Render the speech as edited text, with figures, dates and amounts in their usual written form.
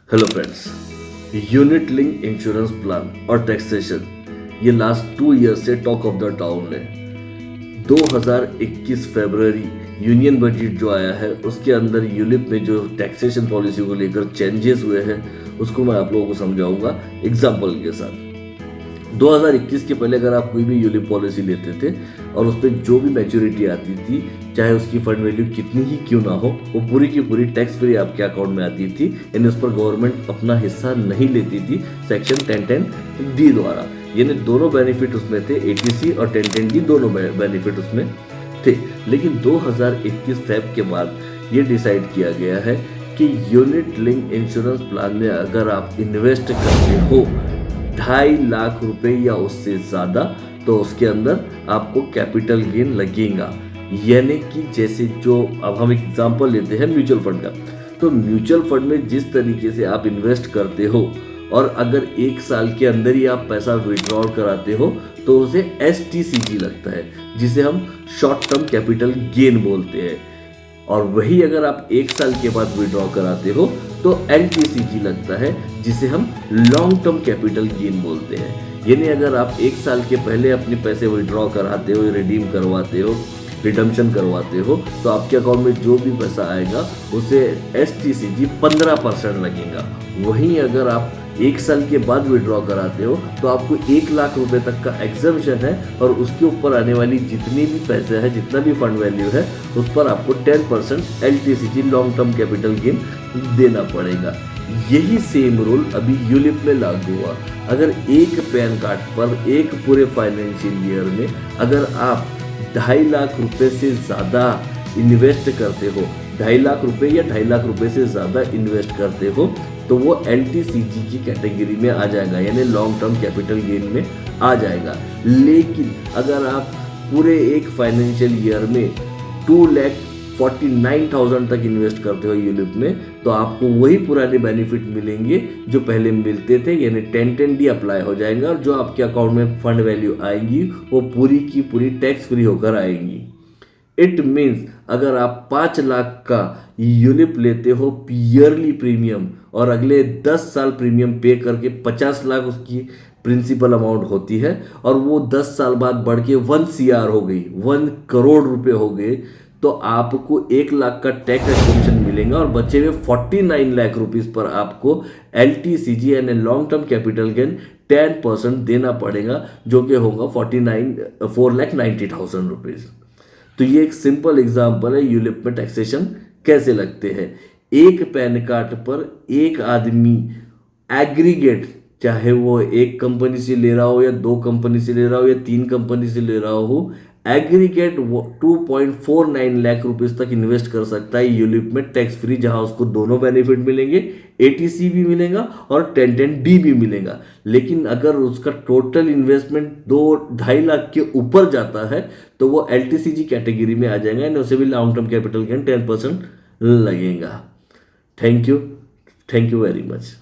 Hello friends, unit link insurance plan और taxation ये last 2 year से टॉक ऑफ द टाउन है। 2021 फरवरी union budget जो आया है उसके अंदर यूलिप में जो टैक्सेशन पॉलिसी को लेकर चेंजेस हुए हैं उसको मैं आप लोगों को समझाऊंगा एग्जाम्पल के साथ। 2021 के पहले अगर आप कोई भी यूलिप पॉलिसी लेते थे और उस पर जो भी मैच्योरिटी आती थी, चाहे उसकी फंड वैल्यू कितनी ही क्यों ना हो, वो पूरी की पूरी टैक्स फ्री आपके अकाउंट में आती थी। यानी उस पर गवर्नमेंट अपना हिस्सा नहीं लेती थी सेक्शन 1010D द्वारा। यानी दोनों बेनिफिट उसमें थे, ATC और 1010D दोनों बेनिफिट उसमें थे। लेकिन 2021 फेब के बाद ये डिसाइड किया गया है कि यूनिट लिंक इंश्योरेंस प्लान में अगर आप इन्वेस्ट करते हो 2.5 लाख रुपए या उससे ज़्यादा, तो उसके अंदर आपको कैपिटल गेन लगेगा। यानी कि जैसे जो अब हम एग्जांपल लेते हैं म्यूचुअल फंड का, तो म्यूचुअल फंड में जिस तरीके से आप इन्वेस्ट करते हो और अगर 1 साल के अंदर ही आप पैसा विड्रॉल कराते हो तो उसे STCG लगता है, जिसे हम शॉर्ट टर्म कैपिटल गेन बोलते हैं। और वही अगर आप 1 साल के बाद विड्रॉ कराते हो तो LTCG लगता है, जिसे हम लॉन्ग टर्म कैपिटल गेन बोलते हैं। यानी अगर आप 1 साल के पहले अपने पैसे विड्रॉ कराते हो, रिडीम करवाते हो, रिडम्पशन करवाते हो, तो आपके अकाउंट में जो भी पैसा आएगा उसे STCG 15% लगेगा। वहीं अगर आप 1 साल के बाद विड्रॉ कराते हो तो आपको 1 लाख रुपए तक का एग्जम्पशन है और उसके ऊपर आने वाली जितनी भी पैसे है, जितना भी फंड वैल्यू है, उस पर आपको 10% LTCG long term capital gain देना पड़ेगा। यही सेम रूल अभी यूलिप में लागू हुआ। अगर एक पैन कार्ड पर एक पूरे फाइनेंशियल ईयर में अगर आप 2.5 लाख रुपए से ज़्यादा इन्वेस्ट करते हो, 2.5 लाख रुपए या 2.5 लाख रुपए से ज़्यादा इन्वेस्ट करते हो, तो वो LTCG की कैटेगरी में आ जाएगा, यानी लॉन्ग टर्म कैपिटल गेन में आ जाएगा। लेकिन अगर आप पूरे एक फाइनेंशियल ईयर में 2,49,000 तक इन्वेस्ट करते हो यूलिप में, तो आपको वही पुराने बेनिफिट मिलेंगे जो पहले मिलते थे। यानी 1010D अप्लाई हो जाएगा और जो आपके अकाउंट में फंड वैल्यू आएगी वो पूरी की पूरी टैक्स फ्री होकर आएगी। इट मीन्स अगर आप 5 लाख का यूलिप लेते हो ईयरली प्रीमियम और अगले 10 साल प्रीमियम पे करके 50 लाख उसकी प्रिंसिपल अमाउंट होती है और वो 10 साल बाद बढ़ के 1 CR हो गई, 1 करोड़ रुपए हो गए, तो आपको 1 लाख का टैक्स एक्सेम्पशन मिलेगा और बचे हुए 49 लाख रुपीस पर आपको LTCG यानी लॉन्ग टर्म कैपिटल गेन 10% देना पड़ेगा, जो कि होगा 4,90,000 रुपीज़। तो ये एक सिंपल एग्जांपल है यूलिप में टैक्सेशन कैसे लगते हैं। एक पैन कार्ड पर एक आदमी एग्रीगेट, चाहे वो एक कंपनी से ले रहा हो या 2 कंपनी से ले रहा हो या 3 कंपनी से ले रहा हो, एग्रीगेट 2.49 लाख रुपीस तक इन्वेस्ट कर सकता है यूलिप में टैक्स फ्री, जहां उसको दोनों बेनिफिट मिलेंगे, ATC भी मिलेगा और 1010D भी मिलेगा। लेकिन अगर उसका टोटल इन्वेस्टमेंट 2.5 लाख के ऊपर जाता है तो वो LTCG कैटेगरी में आ जाएगा, यानी उसे भी लॉन्ग टर्म कैपिटल गेन 10% लगेगा। Thank you very much.